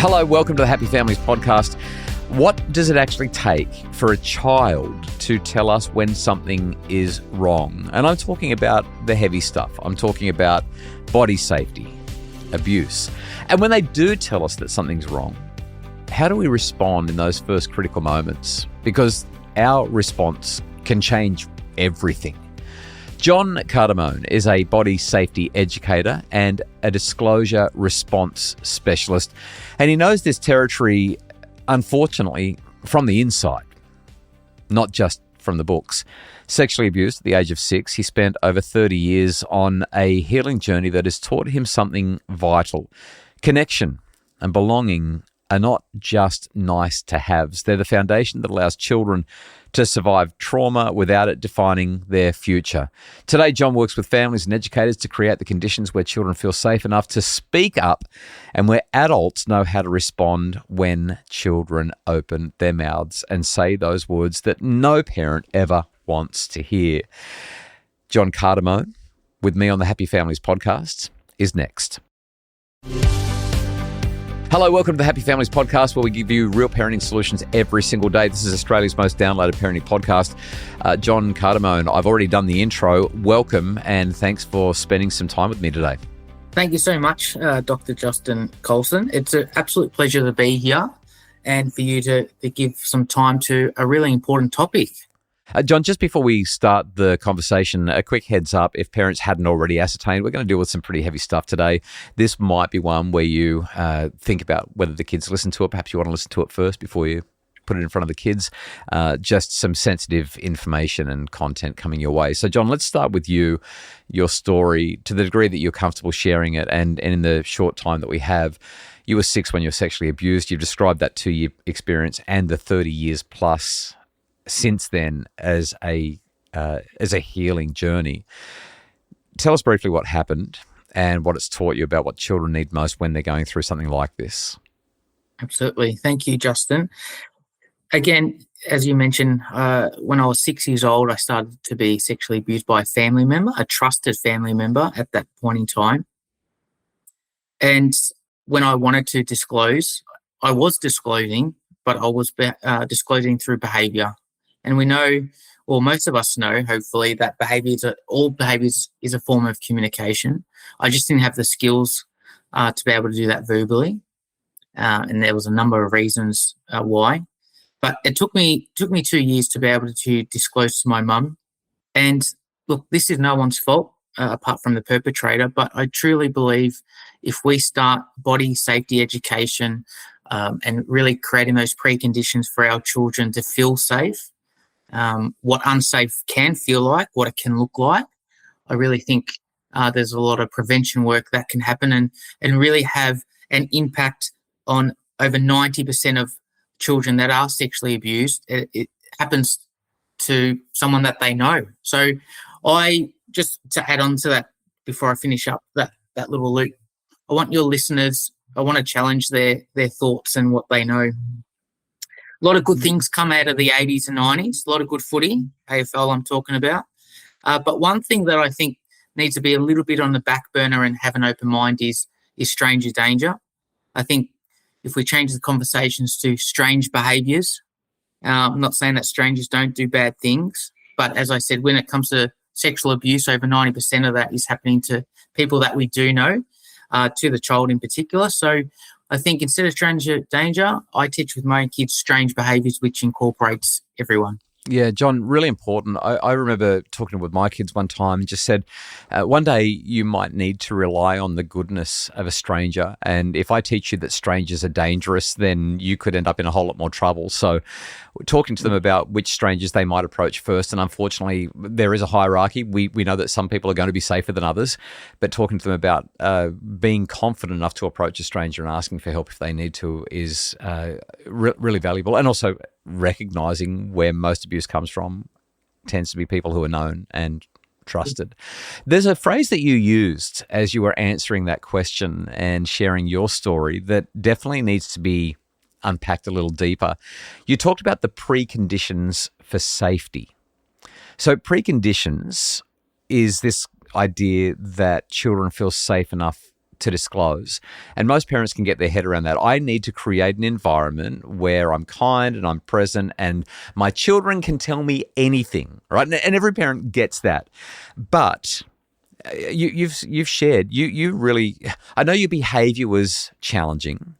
Hello, welcome to the Happy Families podcast. What does it actually take for a child to tell us when something is wrong? And I'm talking about the heavy stuff. I'm talking about body safety, abuse. And when they do tell us that something's wrong, how do we respond in those first critical moments? Because our response can change everything. John Cardamone is a body safety educator and a disclosure response specialist. And he knows this territory, unfortunately, from the inside, not just from the books. Sexually abused at the age of 6, he spent over 30 years on a healing journey that has taught him something vital. Connection and belonging are not just nice to haves. They're the foundation that allows children to survive trauma without it defining their future. Today, John works with families and educators to create the conditions where children feel safe enough to speak up and where adults know how to respond when children open their mouths and say those words that no parent ever wants to hear. John Cardamone, with me on the Happy Families podcast, is next. Hello, welcome to the Happy Families podcast, where we give you real parenting solutions every single day. This is Australia's most downloaded parenting podcast. John Cardamone, I've already done the intro. Welcome, and thanks for spending some time with me today. Thank you so much, Dr. Justin Coulson. It's an absolute pleasure to be here and for you to give some time to a really important topic. John, just before we start the conversation, a quick heads up. If parents hadn't already ascertained, we're going to deal with some pretty heavy stuff today. This might be one where you think about whether the kids listen to it. Perhaps you want to listen to it first before you put it in front of the kids. Just some sensitive information and content coming your way. So, John, let's start with you, your story, to the degree that you're comfortable sharing it. And in the short time that we have, you were 6 when you were sexually abused. You've described that 2-year experience and the 30 years plus since then as a healing journey. Tell us briefly what happened and what it's taught you about what children need most when they're going through something like this. Absolutely. Thank you, Justin. Again, as you mentioned, when I was 6 years old, I started to be sexually abused by a family member, a trusted family member at that point in time. And when I wanted to disclose, I was disclosing, but I was disclosing through behaviour. And we know, or most of us know, hopefully, that all behaviours is a form of communication. I just didn't have the skills to be able to do that verbally, and there was a number of reasons why. But it took me 2 years to be able to disclose to my mum. And look, this is no one's fault apart from the perpetrator, but I truly believe if we start body safety education and really creating those preconditions for our children to feel safe, what unsafe can feel like, what it can look like. I really think there's a lot of prevention work that can happen and really have an impact on over 90% of children that are sexually abused. It happens to someone that they know. So I, just to add on to that before I finish up that little loop, I want your listeners, I want to challenge their thoughts and what they know. A lot of good things come out of the 80s and 90s, a lot of good footy, AFL I'm talking about. But one thing that I think needs to be a little bit on the back burner and have an open mind is stranger danger. I think if we change the conversations to strange behaviours, I'm not saying that strangers don't do bad things, but as I said, when it comes to sexual abuse, over 90% of that is happening to people that we do know, to the child in particular. So I think instead of stranger danger, I teach with my kids strange behaviours, which incorporates everyone. Yeah, John, really important. I remember talking with my kids one time and just said, one day you might need to rely on the goodness of a stranger. And if I teach you that strangers are dangerous, then you could end up in a whole lot more trouble. So talking to them about which strangers they might approach first. And unfortunately, there is a hierarchy. We know that some people are going to be safer than others, but talking to them about being confident enough to approach a stranger and asking for help if they need to is really valuable. And also recognizing where most abuse comes from tends to be people who are known and trusted. There's a phrase that you used as you were answering that question and sharing your story that definitely needs to be unpacked a little deeper. You talked about the preconditions for safety. So preconditions is this idea that children feel safe enough to disclose. And most parents can get their head around that. I need to create an environment where I'm kind and I'm present and my children can tell me anything, right? And every parent gets that. But you've shared, you really, I know your behavior was challenging,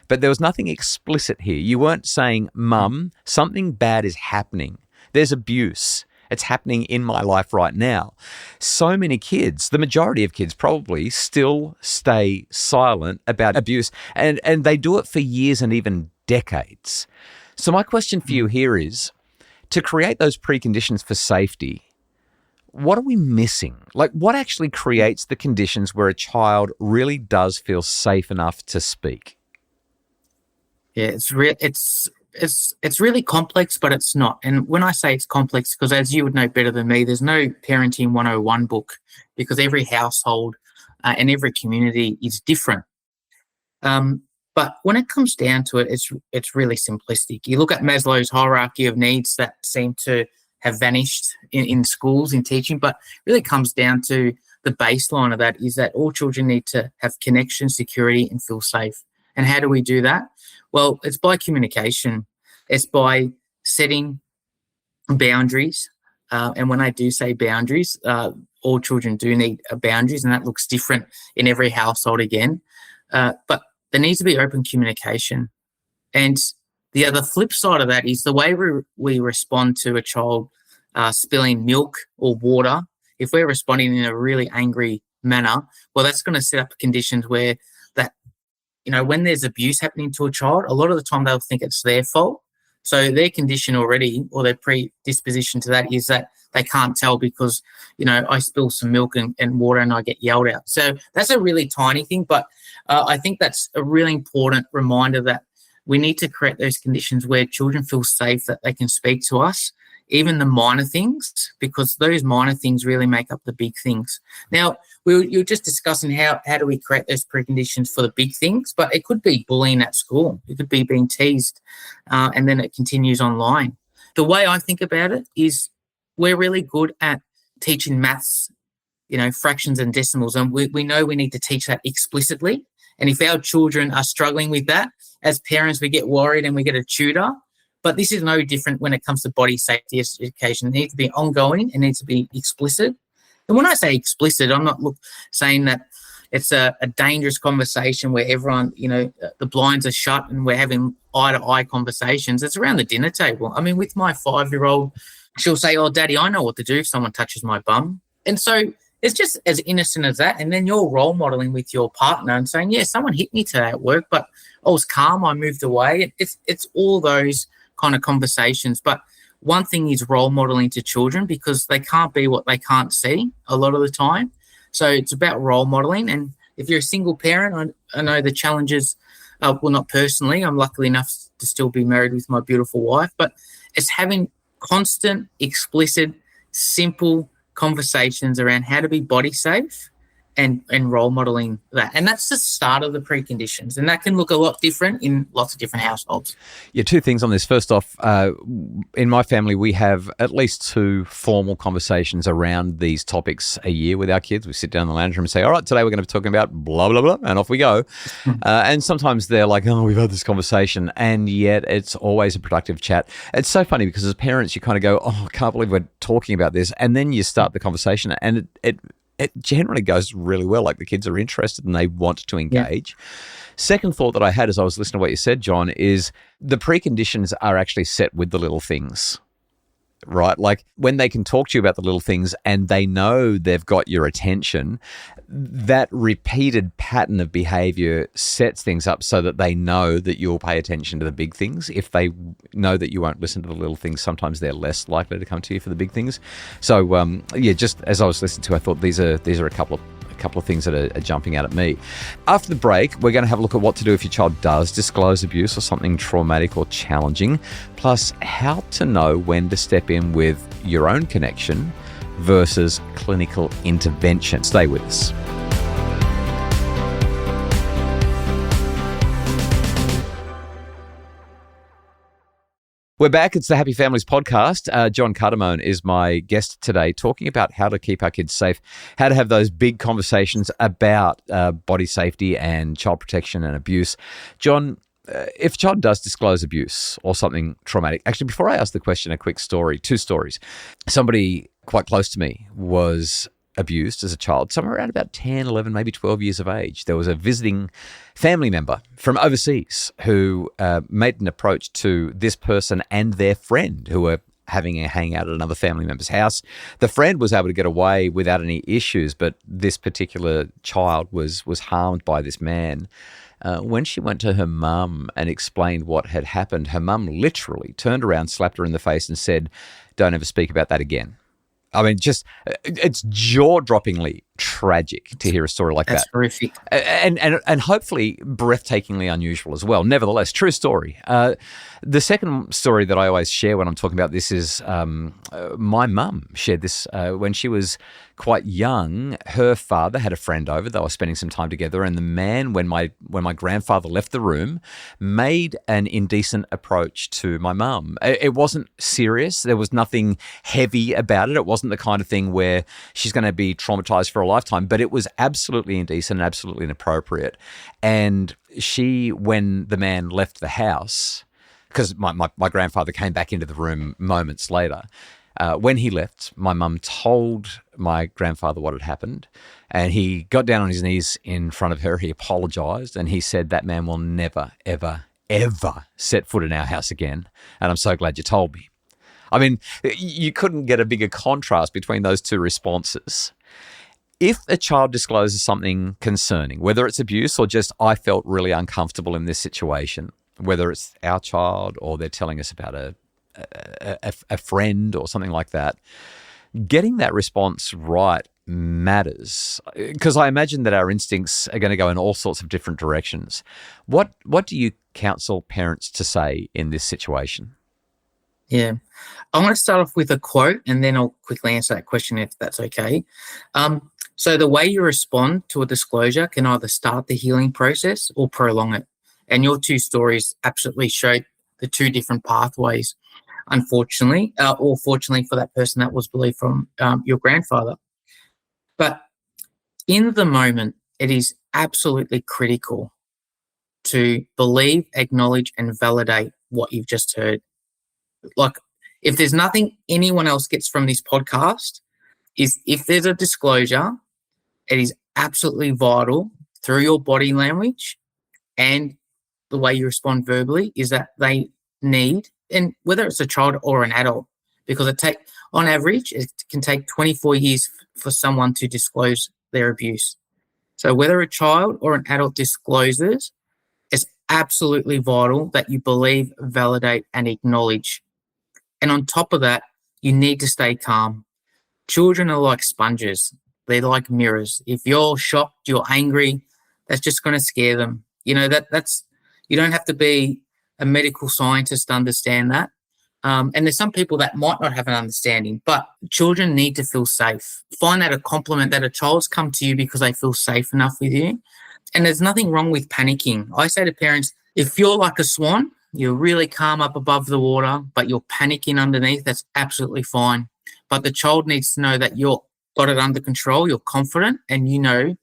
but there was nothing explicit here. You weren't saying, Mum, something bad is happening. There's abuse. It's happening in my life right now. So many kids, the majority of kids probably, still stay silent about abuse, and they do it for years and even decades. So my question for you here is, to create those preconditions for safety, what are we missing? Like, what actually creates the conditions where a child really does feel safe enough to speak? Yeah, it's really complex, but it's not. And when I say it's complex, because as you would know better than me, there's no parenting 101 book, because every household and every community is different. But when it comes down to it, it's really simplistic. You look at Maslow's hierarchy of needs that seem to have vanished in schools, in teaching, but really comes down to the baseline of that is that all children need to have connection, security, and feel safe. And how do we do that? Well, it's by communication. It's by setting boundaries. And when I do say boundaries, all children do need boundaries, and that looks different in every household again. But there needs to be open communication. And the other flip side of that is the way we respond to a child spilling milk or water. If we're responding in a really angry manner, well, that's going to set up conditions where that, when there's abuse happening to a child, a lot of the time they'll think it's their fault. So their condition already, or their predisposition to that, is that they can't tell because, I spill some milk and water and I get yelled at. So that's a really tiny thing, but I think that's a really important reminder that we need to create those conditions where children feel safe, that they can speak to us, even the minor things, because those minor things really make up the big things. Now, you're just discussing how do we create those preconditions for the big things, but it could be bullying at school. It could be being teased, and then it continues online. The way I think about it is we're really good at teaching maths, fractions and decimals, and we know we need to teach that explicitly. And if our children are struggling with that, as parents, we get worried and we get a tutor. But this is no different when it comes to body safety education. It needs to be ongoing. It needs to be explicit. And when I say explicit, I'm not saying that it's a dangerous conversation where everyone, the blinds are shut and we're having eye-to-eye conversations. It's around the dinner table. I mean, with my 5-year-old, she'll say, "Oh, Daddy, I know what to do if someone touches my bum." And so it's just as innocent as that. And then you're role modeling with your partner and saying, "Yeah, someone hit me today at work, but I was calm. I moved away." It's all those kind of conversations. But one thing is role modeling to children, because they can't be what they can't see a lot of the time. So it's about role modeling. And if you're a single parent, I know the challenges, well, not personally, I'm lucky enough to still be married with my beautiful wife, but it's having constant, explicit, simple conversations around how to be body safe and role modeling that. And that's the start of the preconditions. And that can look a lot different in lots of different households. Yeah, two things on this. First off, in my family, we have at least 2 formal conversations around these topics a year with our kids. We sit down in the lounge room and say, "All right, today we're going to be talking about blah, blah, blah," and off we go. And sometimes they're like, "Oh, we've had this conversation," and yet it's always a productive chat. It's so funny because as parents, you kind of go, "Oh, I can't believe we're talking about this," and then you start the conversation and it generally goes really well. Like the kids are interested and they want to engage. Yeah. Second thought that I had as I was listening to what you said, John, is the preconditions are actually set with the little things, right? Like when they can talk to you about the little things and they know they've got your attention, that repeated pattern of behavior sets things up so that they know that you'll pay attention to the big things. If they know that you won't listen to the little things, sometimes they're less likely to come to you for the big things. So, just as I was listening to, I thought these are a couple of things that are jumping out at me. After the break, we're going to have a look at what to do if your child does disclose abuse or something traumatic or challenging, plus how to know when to step in with your own connection versus clinical intervention. Stay with us. We're back. It's the Happy Families podcast. John Cardamone is my guest today, talking about how to keep our kids safe, how to have those big conversations about body safety and child protection and abuse. John, if a child does disclose abuse or something traumatic, actually, before I ask the question, a quick story, 2 stories. Somebody quite close to me was abused as a child, somewhere around about 10, 11, maybe 12 years of age. There was a visiting family member from overseas who made an approach to this person and their friend who were having a hangout at another family member's house. The friend was able to get away without any issues, but this particular child was harmed by this man. When she went to her mum and explained what had happened, her mum literally turned around, slapped her in the face and said, "Don't ever speak about that again." I mean, it's jaw-droppingly tragic to hear a story like That's that. horrific. And hopefully breathtakingly unusual as well. Nevertheless, true story. The second story that I always share when I'm talking about this is my mum shared this when she was quite young. Her father had a friend over. They were spending some time together, and the man, when my grandfather left the room, made an indecent approach to my mum. It wasn't serious. There was nothing heavy about it. It wasn't the kind of thing where she's going to be traumatized for a lifetime, but it was absolutely indecent and absolutely inappropriate. And she, when the man left the house, because my grandfather came back into the room moments later, when he left, my mum told my grandfather what had happened, and he got down on his knees in front of her. He apologized, and he said, "That man will never, ever, ever set foot in our house again, and I'm so glad you told me." I mean, you couldn't get a bigger contrast between those two responses. If a child discloses something concerning, whether it's abuse or just I felt really uncomfortable in this situation, whether it's our child or they're telling us about a friend or something like that, getting that response right matters, because I imagine that our instincts are going to go in all sorts of different directions. What do you counsel parents to say in this situation? Yeah. I want to start off with a quote, and then I'll quickly answer that question if that's okay. So the way you respond to a disclosure can either start the healing process or prolong it. And your 2 stories absolutely show the 2 different pathways, unfortunately, or fortunately for that person that was believed from your grandfather. But in the moment, it is absolutely critical to believe, acknowledge, and validate what you've just heard. Like, if there's nothing anyone else gets from this podcast, is if there's a disclosure, it is absolutely vital through your body language and the way you respond verbally, is that they need, and whether it's a child or an adult, because on average, it can take 24 years for someone to disclose their abuse. So whether a child or an adult discloses, it's absolutely vital that you believe, validate, and acknowledge. And on top of that, you need to stay calm. Children are like sponges. They're like mirrors. If you're shocked, you're angry, that's just going to scare them. You know, that's you don't have to be a medical scientist to understand that. And there's some people that might not have an understanding, but children need to feel safe. Find that a compliment that a child's come to you because they feel safe enough with you. And there's nothing wrong with panicking. I say to parents, if you're like a swan, you're really calm up above the water, but you're panicking underneath, that's absolutely fine. But the child needs to know that you're got it under control, you're confident, and you know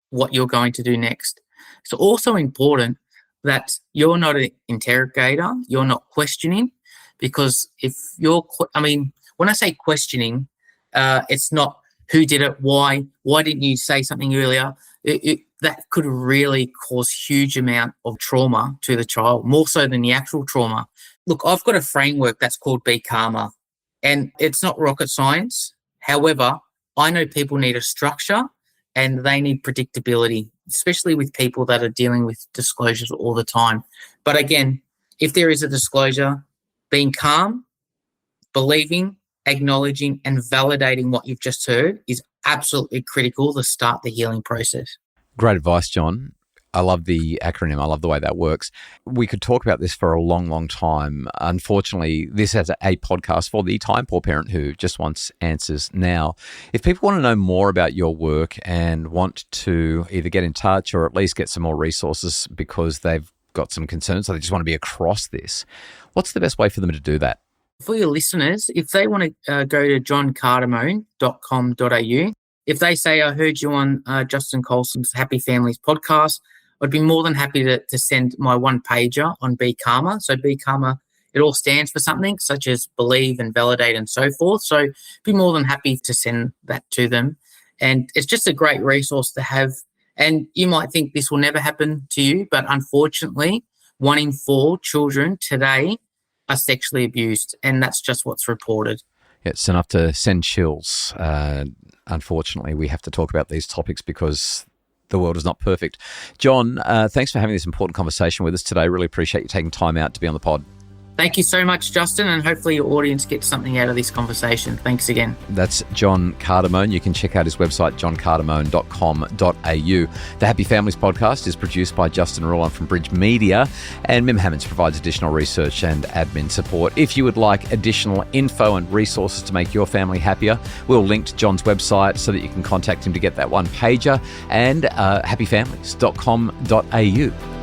what you're going to do next. It's also important that you're not an interrogator, you're not questioning, because if you're, when I say questioning, it's not who did it, why didn't you say something earlier? That could really cause huge amount of trauma to the child, more so than the actual trauma. Look, I've got a framework that's called Be Calmer, and it's not rocket science. However, I know people need a structure and they need predictability, especially with people that are dealing with disclosures all the time. But again, if there is a disclosure, being calm, believing, acknowledging, and validating what you've just heard is absolutely critical to start the healing process. Great advice, John. I love the acronym. I love the way that works. We could talk about this for a long, long time. Unfortunately, this is a podcast for the time poor parent who just wants answers now. If people want to know more about your work and want to either get in touch or at least get some more resources because they've got some concerns, so they just want to be across this. What's the best way for them to do that? For your listeners, if they want to go to johncardamone.com.au, if they say, I heard you on Justin Coulson's Happy Families podcast, I'd be more than happy to send my one-pager on Be Calmer. So Be Calmer, it all stands for something such as believe and validate and so forth. So be more than happy to send that to them. And it's just a great resource to have. And you might think this will never happen to you, but unfortunately, 1 in 4 children today are sexually abused, and that's just what's reported. It's enough to send chills. Unfortunately, we have to talk about these topics because the world is not perfect. John, thanks for having this important conversation with us today. Really appreciate you taking time out to be on the pod. Thank you so much, Justin, and hopefully your audience gets something out of this conversation. Thanks again. That's John Cardamone. You can check out his website, johncardamone.com.au. The Happy Families podcast is produced by Justin Rulon from Bridge Media, and Mim Hammonds provides additional research and admin support. If you would like additional info and resources to make your family happier, we'll link to John's website so that you can contact him to get that one pager, and happyfamilies.com.au.